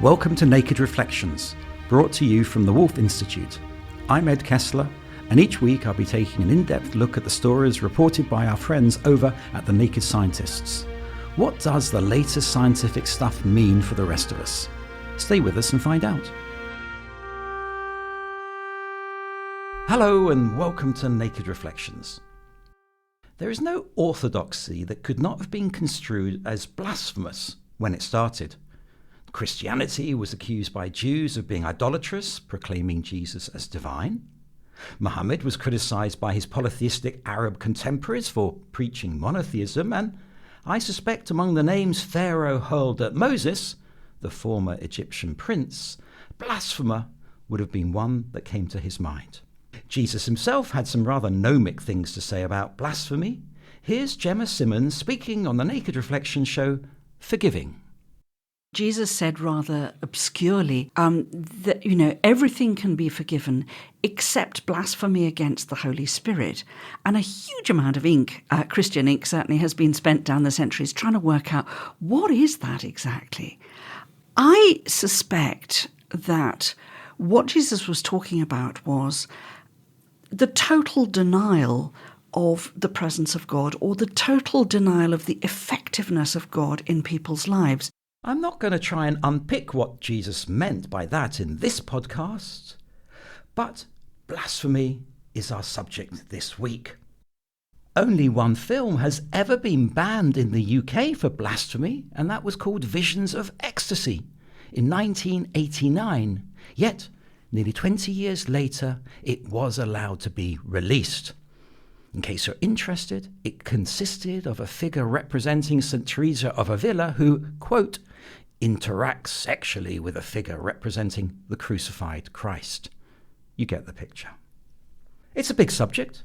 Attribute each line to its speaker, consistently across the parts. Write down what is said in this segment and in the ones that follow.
Speaker 1: Welcome to Naked Reflections, brought to you from the Wolf Institute. I'm Ed Kessler, and each week I'll be taking an in-depth look at the stories reported by our friends over at the Naked Scientists. What does the latest scientific stuff mean for the rest of us? Stay with us and find out. Hello and welcome to Naked Reflections. There is no orthodoxy that could not have been construed as blasphemous when it started. Christianity was accused by Jews of being idolatrous, proclaiming Jesus as divine. Muhammad was criticized by his polytheistic Arab contemporaries for preaching monotheism, and I suspect among the names Pharaoh hurled at Moses, the former Egyptian prince, blasphemer would have been one that came to his mind. Jesus himself had some rather gnomic things to say about blasphemy. Here's Gemma Simmons speaking on the Naked Reflection show, Forgiving.
Speaker 2: Jesus said rather obscurely that, everything can be forgiven except blasphemy against the Holy Spirit. And a huge amount of ink, Christian ink certainly, has been spent down the centuries trying to work out what is that exactly. I suspect that what Jesus was talking about was the total denial of the presence of God, or the total denial of the effectiveness of God in people's lives.
Speaker 1: I'm not going to try and unpick what Jesus meant by that in this podcast, but blasphemy is our subject this week. Only one film has ever been banned in the UK for blasphemy, and that was called Visions of Ecstasy in 1989. Yet, nearly 20 years later, it was allowed to be released. In case you're interested, it consisted of a figure representing St. Teresa of Avila who, quote, interacts sexually with a figure representing the crucified Christ. You get the picture. It's a big subject,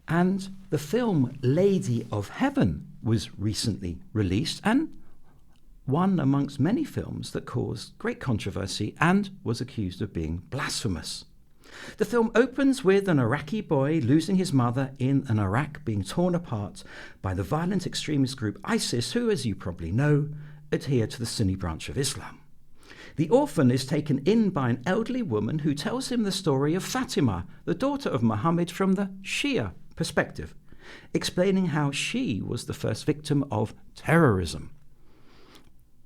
Speaker 1: and the film Lady of Heaven was recently released, and one amongst many films that caused great controversy and was accused of being blasphemous. The film opens with an Iraqi boy losing his mother in an Iraq being torn apart by the violent extremist group ISIS, who, as you probably know, adhere to the Sunni branch of Islam. The orphan is taken in by an elderly woman who tells him the story of Fatima, the daughter of Muhammad, from the Shia perspective, explaining how she was the first victim of terrorism.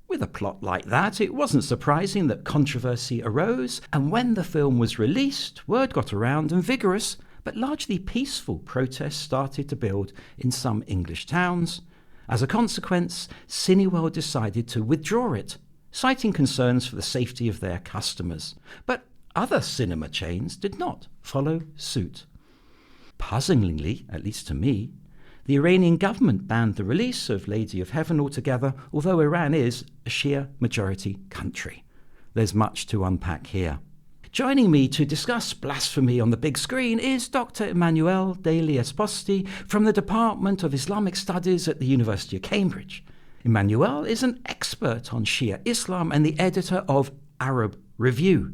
Speaker 1: With a plot like that, it wasn't surprising that controversy arose, and when the film was released, word got around and vigorous, but largely peaceful protests started to build in some English towns. As a consequence, Cineworld decided to withdraw it, citing concerns for the safety of their customers. But other cinema chains did not follow suit. Puzzlingly, at least to me, the Iranian government banned the release of Lady of Heaven altogether, although Iran is a Shia majority country. There's much to unpack here. Joining me to discuss blasphemy on the big screen is Dr. Emmanuel Daly Esposti from the Department of Islamic Studies at the University of Cambridge. Emmanuel is an expert on Shia Islam and the editor of Arab Review.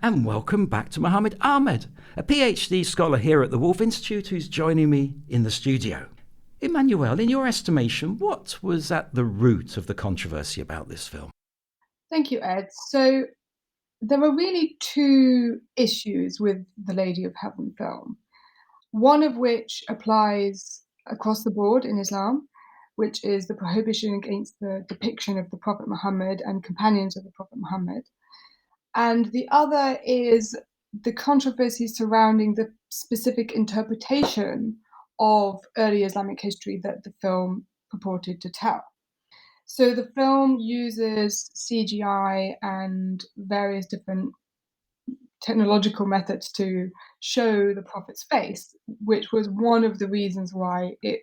Speaker 1: And welcome back to Mohammed Ahmed, a PhD scholar here at the Wolf Institute who's joining me in the studio. Emmanuel, in your estimation, what was at the root of the controversy about this film?
Speaker 3: Thank you, Ed. So there were really two issues with the Lady of Heaven film, one of which applies across the board in Islam, which is the prohibition against the depiction of the Prophet Muhammad and companions of the Prophet Muhammad. And the other is the controversy surrounding the specific interpretation of early Islamic history that the film purported to tell. So the film uses CGI and various different technological methods to show the Prophet's face, which was one of the reasons why it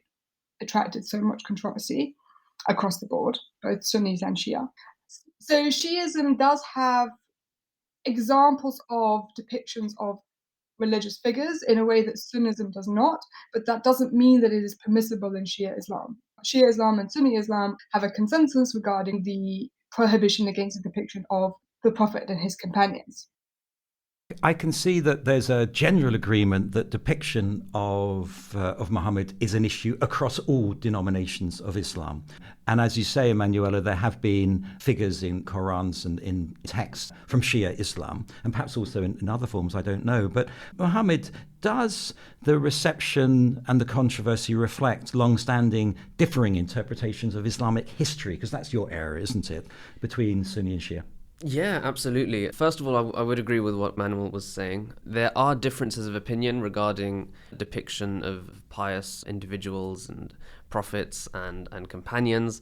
Speaker 3: attracted so much controversy across the board, both Sunnis and Shia. So Shiism does have examples of depictions of religious figures in a way that Sunnism does not, but that doesn't mean that it is permissible in Shia Islam. Shia Islam and Sunni Islam have a consensus regarding the prohibition against the depiction of the Prophet and his companions.
Speaker 1: I can see that there's a general agreement that depiction of Muhammad is an issue across all denominations of Islam. And as you say, Emanuela, there have been figures in Qurans and in texts from Shia Islam, and perhaps also in other forms, I don't know. But Muhammad, does the reception and the controversy reflect long-standing differing interpretations of Islamic history? Because that's your area, isn't it, between Sunni and Shia?
Speaker 4: Yeah, absolutely. First of all, I would agree with what Manuel was saying. There are differences of opinion regarding depiction of pious individuals and prophets and companions,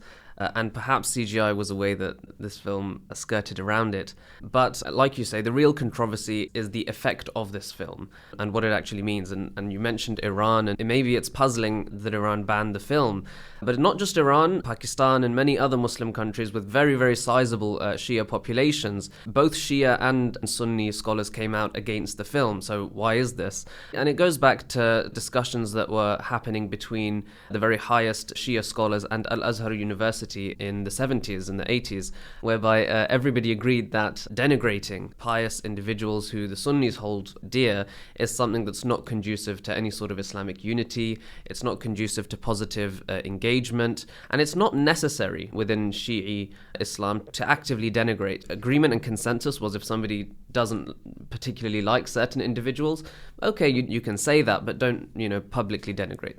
Speaker 4: and perhaps CGI was a way that this film skirted around it. But like you say, the real controversy is the effect of this film and what it actually means. And you mentioned Iran, and maybe it's puzzling that Iran banned the film. But not just Iran, Pakistan and many other Muslim countries with very, very sizable Shia populations, both Shia and Sunni scholars came out against the film. So why is this? And it goes back to discussions that were happening between the very highest Shia scholars and Al-Azhar University in the 70s and the 80s, whereby everybody agreed that denigrating pious individuals who the Sunnis hold dear is something that's not conducive to any sort of Islamic unity. It's not conducive to positive engagement, and it's not necessary within Shi'i Islam to actively denigrate. Agreement and consensus was if somebody doesn't particularly like certain individuals, okay, you can say that, but don't, publicly denigrate.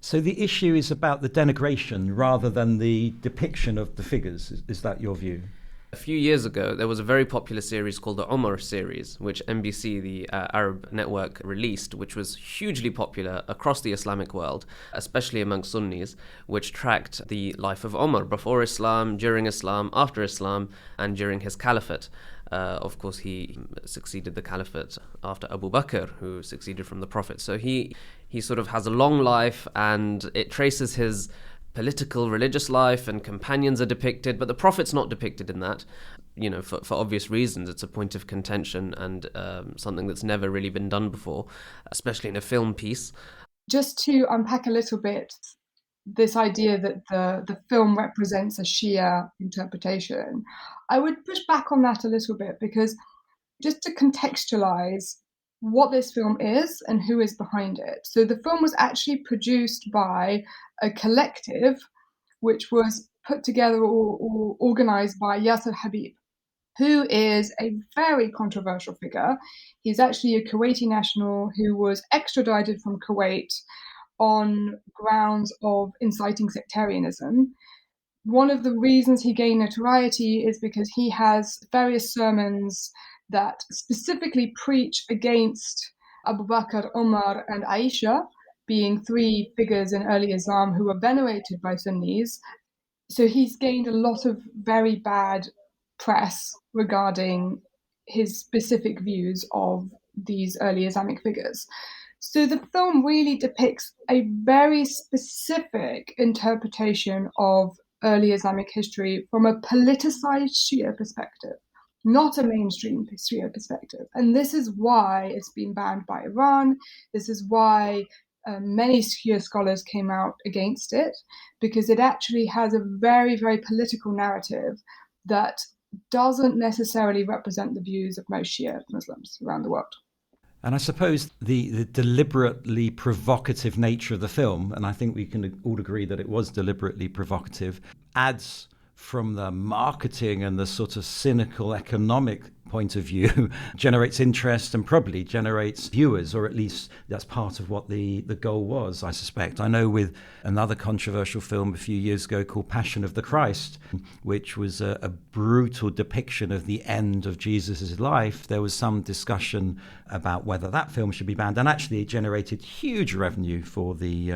Speaker 1: So the issue is about the denigration rather than the depiction of the figures. Is that your view?
Speaker 4: A few years ago, there was a very popular series called the Umar series, which NBC, the Arab network, released, which was hugely popular across the Islamic world, especially among Sunnis, which tracked the life of Umar before Islam, during Islam, after Islam, and during his caliphate. Of course, he succeeded the caliphate after Abu Bakr, who succeeded from the Prophet. So he sort of has a long life, and it traces his political, religious life, and companions are depicted, but the Prophet's not depicted in that. For obvious reasons. It's a point of contention and something that's never really been done before, especially in a film piece.
Speaker 3: Just to unpack a little bit, this idea that the film represents a Shia interpretation, I would push back on that a little bit, because just to contextualize what this film is and who is behind it. So the film was actually produced by a collective which was put together or organized by Yasser Habib, who is a very controversial figure. He's actually a Kuwaiti national who was extradited from Kuwait on grounds of inciting sectarianism. One of the reasons he gained notoriety is because he has various sermons that specifically preach against Abu Bakr, Umar, and Aisha, being three figures in early Islam who were venerated by Sunnis. So he's gained a lot of very bad press regarding his specific views of these early Islamic figures. So the film really depicts a very specific interpretation of early Islamic history from a politicized Shia perspective, not a mainstream Shia perspective. And this is why it's been banned by Iran. This is why many Shia scholars came out against it, because it actually has a very, very political narrative that doesn't necessarily represent the views of most Shia Muslims around the world.
Speaker 1: And I suppose the deliberately provocative nature of the film, and I think we can all agree that it was deliberately provocative, adds from the marketing and the sort of cynical economic point of view, generates interest and probably generates viewers, or at least that's part of what the goal was, I suspect. I know with another controversial film a few years ago called Passion of the Christ, which was a brutal depiction of the end of Jesus' life, there was some discussion about whether that film should be banned, and actually it generated huge revenue for the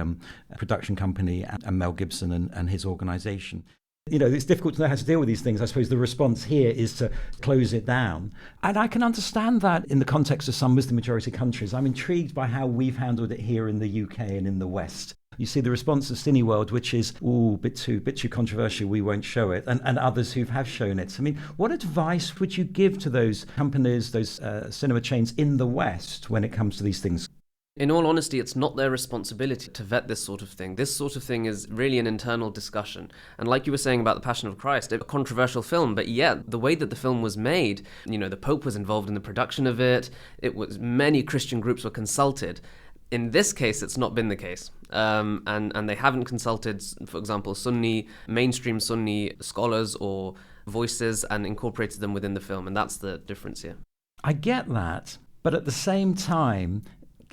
Speaker 1: production company and Mel Gibson and his organization. It's difficult to know how to deal with these things. I suppose the response here is to close it down. And I can understand that in the context of some Muslim majority countries. I'm intrigued by how we've handled it here in the UK and in the West. You see the response of Cineworld, which is, a bit too controversial, we won't show it, and others who have shown it. I mean, what advice would you give to those companies, those cinema chains in the West when it comes to these things?
Speaker 4: In all honesty, it's not their responsibility to vet this sort of thing. This sort of thing is really an internal discussion. And like you were saying about The Passion of Christ, a controversial film, but yet the way that the film was made, the Pope was involved in the production of it. It was many Christian groups were consulted. In this case, it's not been the case. And they haven't consulted, for example, mainstream Sunni scholars or voices and incorporated them within the film. And that's the difference here.
Speaker 1: I get that. But at the same time,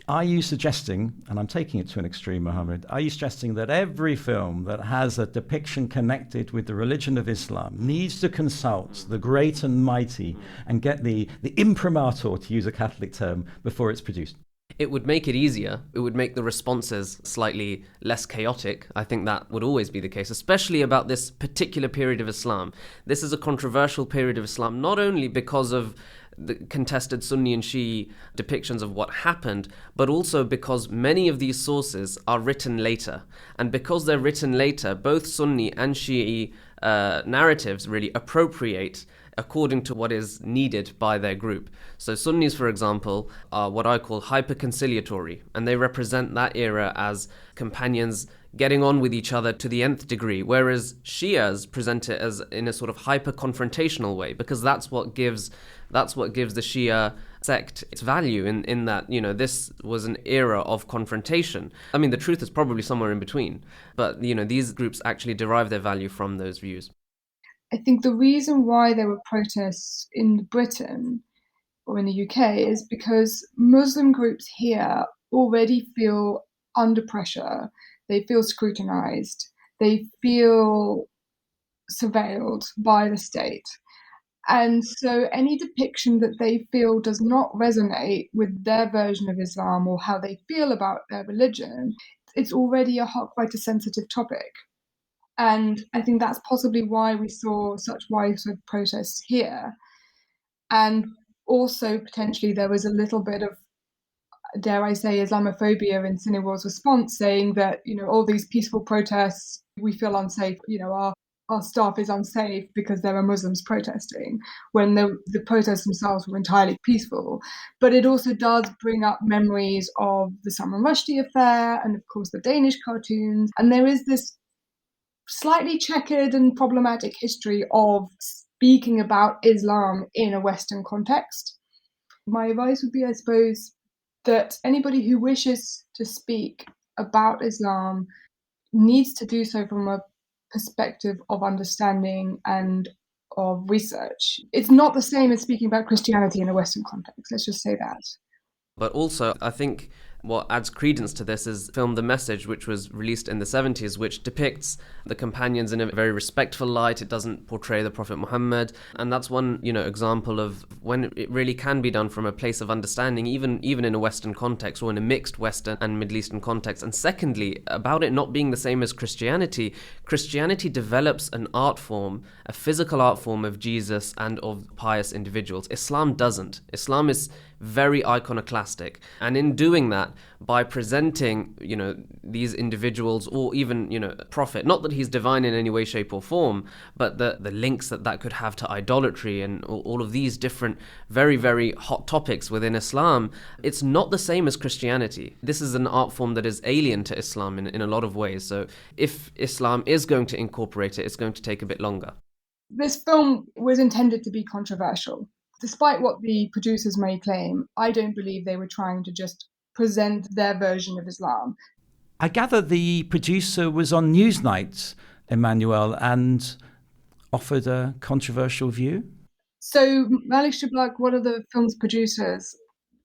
Speaker 1: are you suggesting, and I'm taking it to an extreme, Mohammed, are you suggesting that every film that has a depiction connected with the religion of Islam needs to consult the great and mighty and get the imprimatur, to use a Catholic term, before it's produced?
Speaker 4: It would make it easier. It would make the responses slightly less chaotic. I think that would always be the case, especially about this particular period of Islam. This is a controversial period of Islam, not only because of the contested Sunni and Shi'i depictions of what happened, but also because many of these sources are written later. And because they're written later, both Sunni and Shi'i narratives really appropriate according to what is needed by their group. So Sunnis, for example, are what I call hyper-conciliatory, and they represent that era as companions getting on with each other to the nth degree, whereas Shias present it as in a sort of hyper-confrontational way, because that's what gives the Shia sect its value in that, this was an era of confrontation. I mean, the truth is probably somewhere in between, but, these groups actually derive their value from those views.
Speaker 3: I think the reason why there were protests in Britain or in the UK is because Muslim groups here already feel under pressure. They feel scrutinized. They feel surveilled by the state. And so any depiction that they feel does not resonate with their version of Islam or how they feel about their religion, it's already a hot, quite a sensitive topic. And I think that's possibly why we saw such widespread protests here. And also, potentially, there was a little bit of, dare I say, Islamophobia in Cineworld's response, saying that, all these peaceful protests, we feel unsafe, our staff is unsafe because there are Muslims protesting, when the protests themselves were entirely peaceful. But it also does bring up memories of the Salman Rushdie affair and, of course, the Danish cartoons. And there is this slightly checkered and problematic history of speaking about Islam in a Western context. My advice would be, I suppose, that anybody who wishes to speak about Islam needs to do so from a perspective of understanding and of research. It's not the same as speaking about Christianity in a Western context, let's just say that.
Speaker 4: But also, I think what adds credence to this is the film The Message, which was released in the 70s, which depicts the companions in a very respectful light. It doesn't portray the Prophet Muhammad. And that's one, example of when it really can be done from a place of understanding, even in a Western context or in a mixed Western and Middle Eastern context. And secondly, about it not being the same as Christianity, Christianity develops an art form, a physical art form of Jesus and of pious individuals. Islam doesn't. Islam is very iconoclastic. And in doing that, by presenting, these individuals or even, Prophet, not that he's divine in any way, shape or form, but the links that could have to idolatry and all of these different very, very hot topics within Islam, it's not the same as Christianity. This is an art form that is alien to Islam in a lot of ways. So if Islam is going to incorporate it, it's going to take a bit longer.
Speaker 3: This film was intended to be controversial. Despite what the producers may claim, I don't believe they were trying to just present their version of Islam.
Speaker 1: I gather the producer was on Newsnight, Emmanuel, and offered a controversial view.
Speaker 3: So Malik Shiblak, one of the film's producers,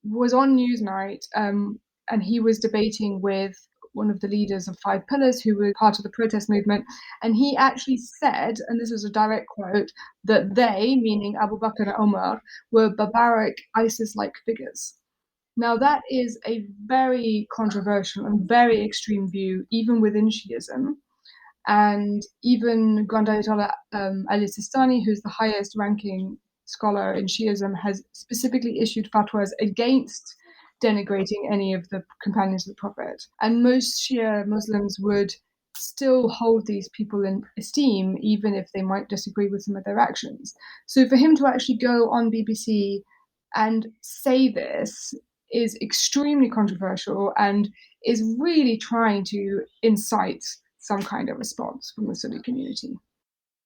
Speaker 3: was on Newsnight, and he was debating with one of the leaders of Five Pillars who were part of the protest movement. And he actually said, and this is a direct quote, that they, meaning Abu Bakr and Omar, were barbaric ISIS-like figures. Now that is a very controversial and very extreme view, even within Shiism. And even Grand Ayatollah Ali Sistani, who's the highest ranking scholar in Shiism, has specifically issued fatwas against denigrating any of the companions of the Prophet. And most Shia Muslims would still hold these people in esteem, even if they might disagree with some of their actions. So for him to actually go on BBC and say this is extremely controversial and is really trying to incite some kind of response from the Sunni community.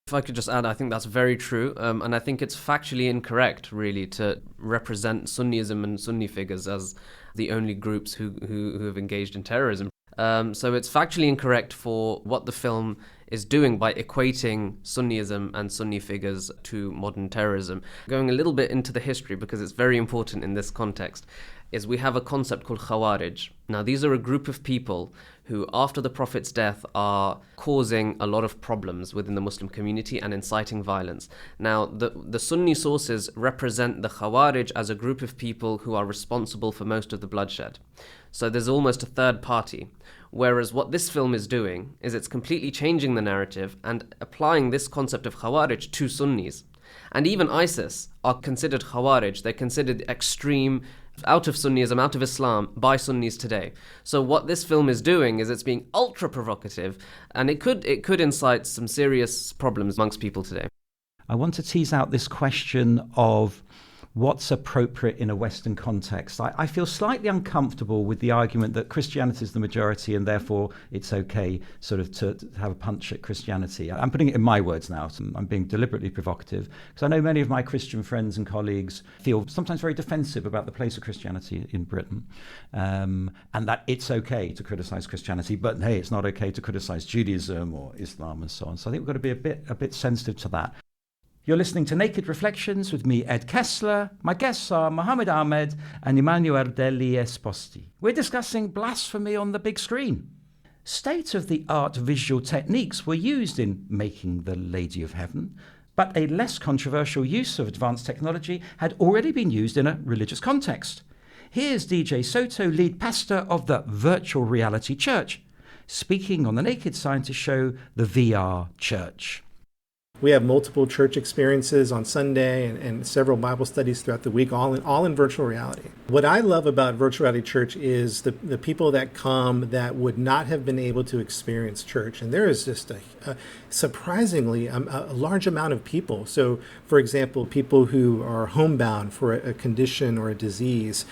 Speaker 4: If I could just add, I think that's very true. And I think it's factually incorrect, really, to represent Sunnism and Sunni figures as the only groups who have engaged in terrorism. So it's factually incorrect for what the film is doing by equating Sunnism and Sunni figures to modern terrorism. Going a little bit into the history, because it's very important in this context, is we have a concept called Khawarij. Now, these are a group of people who, after the Prophet's death, are causing a lot of problems within the Muslim community and inciting violence. Now, the Sunni sources represent the Khawarij as a group of people who are responsible for most of the bloodshed. So there's almost a third party. Whereas what this film is doing is it's completely changing the narrative and applying this concept of Khawarij to Sunnis. And even ISIS are considered Khawarij. They're considered extreme, out of Sunnism, out of Islam, by Sunnis today. So what this film is doing is it's being ultra provocative, and it could incite some serious problems amongst people today.
Speaker 1: I want to tease out this question of what's appropriate in a Western context. I feel slightly uncomfortable with the argument that Christianity is the majority and therefore it's okay sort of to have a punch at Christianity. I'm putting it in my words now, so I'm being deliberately provocative, because I know many of my Christian friends and colleagues feel sometimes very defensive about the place of Christianity in Britain, and that it's okay to criticize Christianity, but hey, it's not okay to criticize Judaism or Islam and so on. So I think we've got to be a bit sensitive to that. You're listening to Naked Reflections with me, Ed Kessler. My guests are Mohammed Ahmed and Emmanuel Deli Esposti. We're discussing blasphemy on the big screen. State-of-the-art visual techniques were used in making The Lady of Heaven, but a less controversial use of advanced technology had already been used in a religious context. Here's DJ Soto, lead pastor of the Virtual Reality Church, speaking on the Naked Scientist show, The VR Church.
Speaker 5: We have multiple church experiences on Sunday and several Bible studies throughout the week, all in virtual reality. What I love about Virtual Reality Church is the people that come that would not have been able to experience church. And there is just surprisingly a large amount of people. So, for example, people who are homebound for a condition or a disease.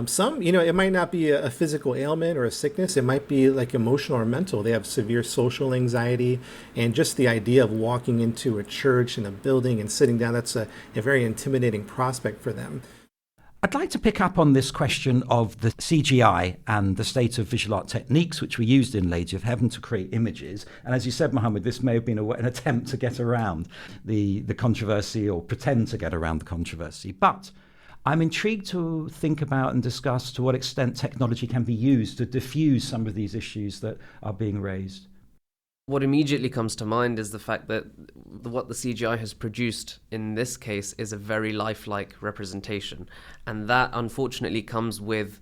Speaker 5: Some, it might not be a physical ailment or a sickness. It might be like emotional or mental. They have severe social anxiety, and just the idea of walking into a church and a building and sitting down, that's a very intimidating prospect for them.
Speaker 1: I'd like to pick up on this question of the CGI and the state of visual art techniques which were used in Lady of Heaven to create images. And as you said, Mohammed, this may have been an attempt to get around the controversy or pretend to get around the controversy. But I'm intrigued to think about and discuss to what extent technology can be used to diffuse some of these issues that are being raised.
Speaker 4: What immediately comes to mind is the fact that what the CGI has produced in this case is a very lifelike representation. And that unfortunately comes with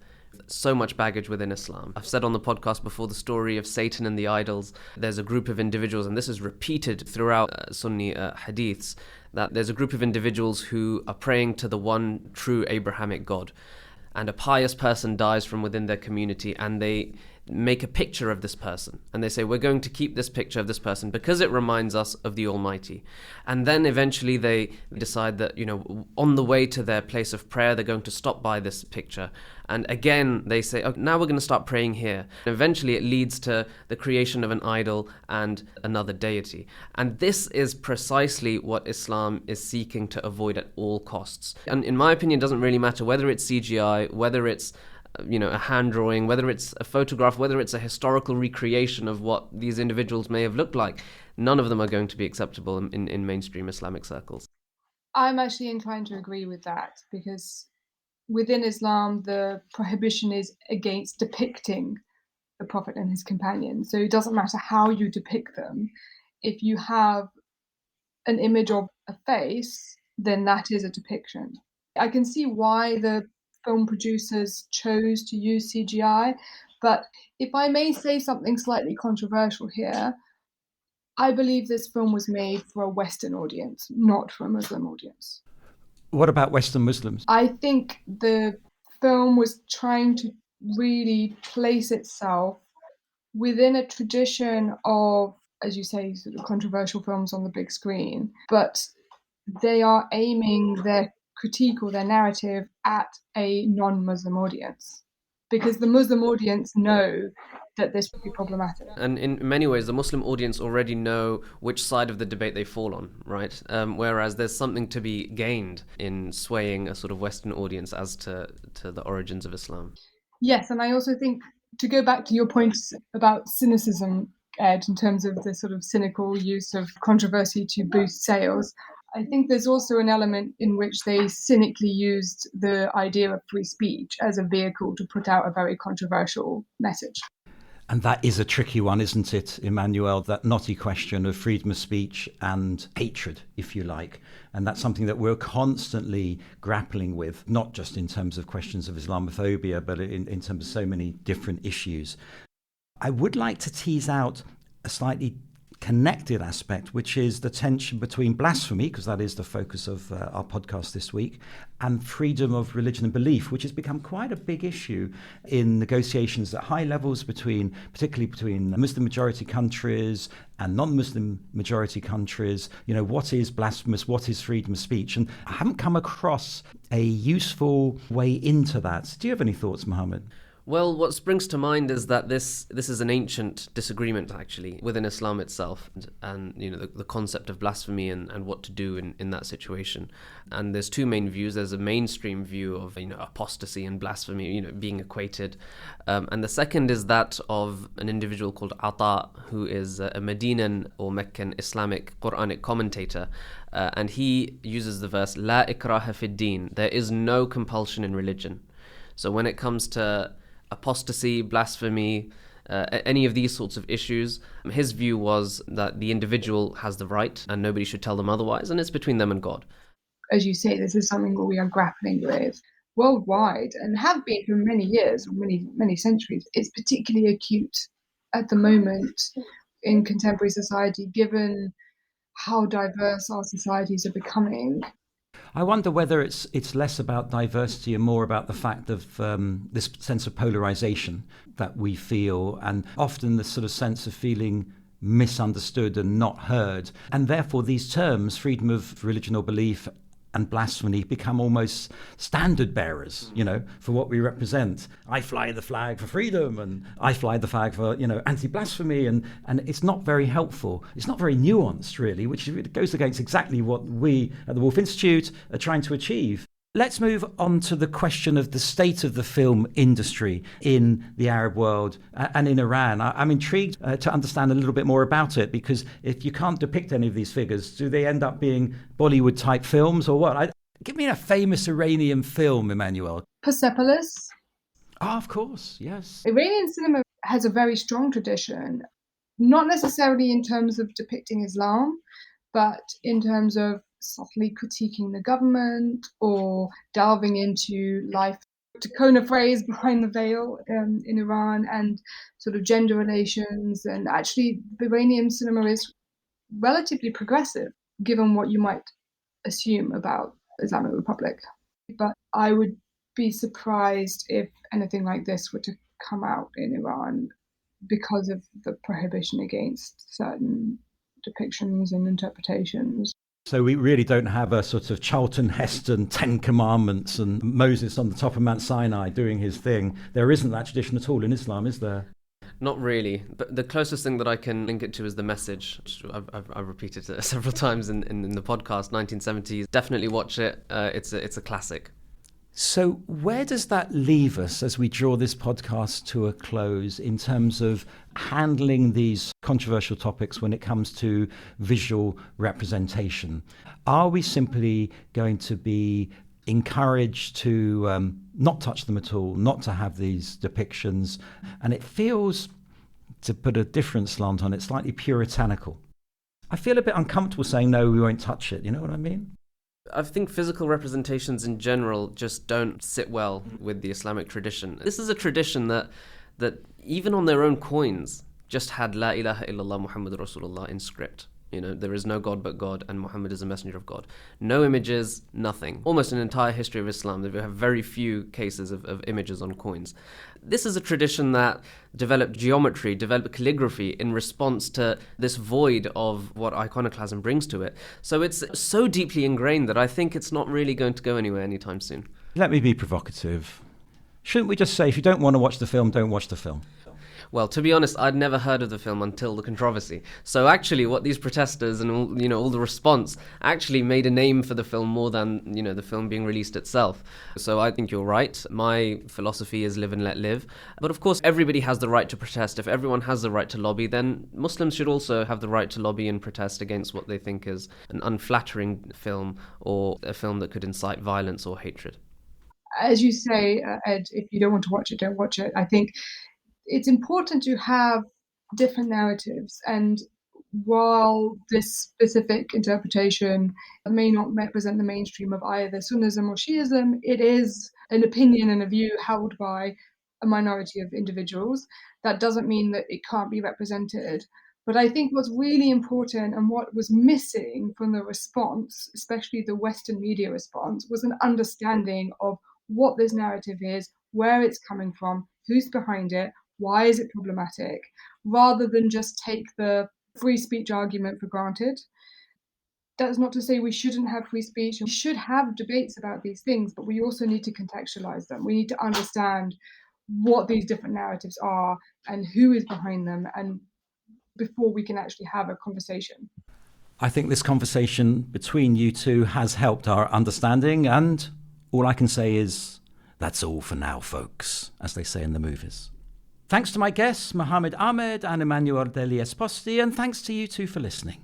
Speaker 4: so much baggage within Islam. I've said on the podcast before the story of Satan and the idols. There's a group of individuals, and this is repeated throughout Sunni hadiths, that there's a group of individuals who are praying to the one true Abrahamic God. And a pious person dies from within their community, and they make a picture of this person. And they say, we're going to keep this picture of this person because it reminds us of the Almighty. And then eventually they decide that, on the way to their place of prayer, they're going to stop by this picture. And again, they say, oh, now we're going to start praying here. And eventually it leads to the creation of an idol and another deity. And this is precisely what Islam is seeking to avoid at all costs. And in my opinion, it doesn't really matter whether it's CGI, whether it's a hand drawing, whether it's a photograph, whether it's a historical recreation of what these individuals may have looked like. None of them are going to be acceptable in mainstream Islamic circles.
Speaker 3: I'm actually inclined to agree with that, because within Islam, the prohibition is against depicting the Prophet and his companions. So it doesn't matter how you depict them. If you have an image of a face, then that is a depiction. I can see why the film producers chose to use CGI, but if I may say something slightly controversial here, I believe this film was made for a Western audience, not for a Muslim audience.
Speaker 1: What about Western Muslims?
Speaker 3: I think the film was trying to really place itself within a tradition of, as you say, sort of controversial films on the big screen, but they are aiming their critique or their narrative at a non-Muslim audience, because the Muslim audience know that this would be problematic.
Speaker 4: And in many ways, the Muslim audience already know which side of the debate they fall on, right? Whereas there's something to be gained in swaying a sort of Western audience as to the origins of Islam.
Speaker 3: Yes, and I also think, to go back to your point about cynicism, Ed, in terms of the sort of cynical use of controversy to boost sales, I think there's also an element in which they cynically used the idea of free speech as a vehicle to put out a very controversial message.
Speaker 1: And that is a tricky one, isn't it, Emmanuel? That knotty question of freedom of speech and hatred, if you like. And that's something that we're constantly grappling with, not just in terms of questions of Islamophobia, but in terms of so many different issues. I would like to tease out a slightly connected aspect, which is the tension between blasphemy, because that is the focus of our podcast this week, and freedom of religion and belief, which has become quite a big issue in negotiations at high levels particularly between Muslim majority countries and non-Muslim majority countries. You know, what is blasphemous? What is freedom of speech? And I haven't come across a useful way into that. Do you have any thoughts, Mohammed?
Speaker 4: Well, what springs to mind is that this is an ancient disagreement, actually, within Islam itself, and you know, the concept of blasphemy and what to do in that situation. And there's two main views. There's a mainstream view of, you know, apostasy and blasphemy, you know, being equated, and the second is that of an individual called Ata, who is a Medinan or Meccan Islamic Quranic commentator, and he uses the verse "La ikraha fid din." There is no compulsion in religion. So when it comes to apostasy, blasphemy, any of these sorts of issues, his view was that the individual has the right and nobody should tell them otherwise, and it's between them and God.
Speaker 3: As you say, this is something that we are grappling with worldwide and have been for many years, many centuries. It's particularly acute at the moment in contemporary society, given how diverse our societies are becoming.
Speaker 1: I wonder whether it's less about diversity and more about the fact of this sense of polarization that we feel, and often the sort of sense of feeling misunderstood and not heard. And therefore these terms, freedom of religion or belief and blasphemy, become almost standard bearers, you know, for what we represent. I fly the flag for freedom and I fly the flag for, you know, anti-blasphemy, and it's not very helpful. It's not very nuanced, really, which goes against exactly what we at the Wolf Institute are trying to achieve. Let's move on to the question of the state of the film industry in the Arab world and in Iran. I'm intrigued to understand a little bit more about it, because if you can't depict any of these figures, do they end up being Bollywood-type films or what? Give me a famous Iranian film, Emmanuel.
Speaker 3: Persepolis.
Speaker 1: Ah, of course, yes.
Speaker 3: Iranian cinema has a very strong tradition, not necessarily in terms of depicting Islam, but in terms of subtly critiquing the government or delving into life, to coin a phrase, behind the veil in Iran, and sort of gender relations. And actually, Iranian cinema is relatively progressive, given what you might assume about Islamic Republic. But I would be surprised if anything like this were to come out in Iran, because of the prohibition against certain depictions and interpretations.
Speaker 1: So we really don't have a sort of Charlton Heston 10 Commandments and Moses on the top of Mount Sinai doing his thing. There isn't that tradition at all in Islam, is there?
Speaker 4: Not really. But the closest thing that I can link it to is The Message. I've repeated it several times in the podcast, 1970s. Definitely watch it. It's a classic.
Speaker 1: So where does that leave us as we draw this podcast to a close in terms of handling these controversial topics when it comes to visual representation? Are we simply going to be encouraged to not touch them at all, not to have these depictions? And it feels, to put a different slant on it, slightly puritanical. I feel a bit uncomfortable saying, no, we won't touch it. You know what I mean?
Speaker 4: I think physical representations in general just don't sit well with the Islamic tradition. This is a tradition that even on their own coins just had La ilaha illallah Muhammadur Rasulullah in script. There is no God but God, and Muhammad is a messenger of God. No images, nothing. Almost an entire history of Islam, we have very few cases of images on coins. This is a tradition that developed geometry, developed calligraphy in response to this void of what iconoclasm brings to it. So it's so deeply ingrained that I think it's not really going to go anywhere anytime soon.
Speaker 1: Let me be provocative. Shouldn't we just say, if you don't want to watch the film, don't watch the film?
Speaker 4: Well, to be honest, I'd never heard of the film until the controversy. So actually, what these protesters and all the response actually made a name for the film more than the film being released itself. So I think you're right. My philosophy is live and let live. But of course, everybody has the right to protest. If everyone has the right to lobby, then Muslims should also have the right to lobby and protest against what they think is an unflattering film or a film that could incite violence or hatred.
Speaker 3: As you say, Ed, if you don't want to watch it, don't watch it. I think it's important to have different narratives, and while this specific interpretation may not represent the mainstream of either Sunnism or Shiism, it is an opinion and a view held by a minority of individuals. That doesn't mean that it can't be represented. But I think what's really important and what was missing from the response, especially the Western media response, was an understanding of what this narrative is, where it's coming from, who's behind it, why is it problematic, rather than just take the free speech argument for granted. That's not to say we shouldn't have free speech, and we should have debates about these things, but we also need to contextualize them. We need to understand what these different narratives are and who is behind them, and before we can actually have a conversation.
Speaker 1: I think this conversation between you two has helped our understanding, and all I can say is, that's all for now, folks, as they say in the movies. Thanks to my guests, Mohammed Ahmed and Emmanuel Deli Esposti, and thanks to you two for listening.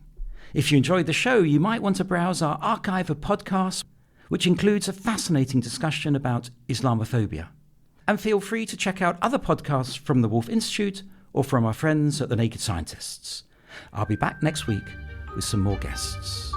Speaker 1: If you enjoyed the show, you might want to browse our archive of podcasts, which includes a fascinating discussion about Islamophobia. And feel free to check out other podcasts from the Wolf Institute or from our friends at the Naked Scientists. I'll be back next week with some more guests.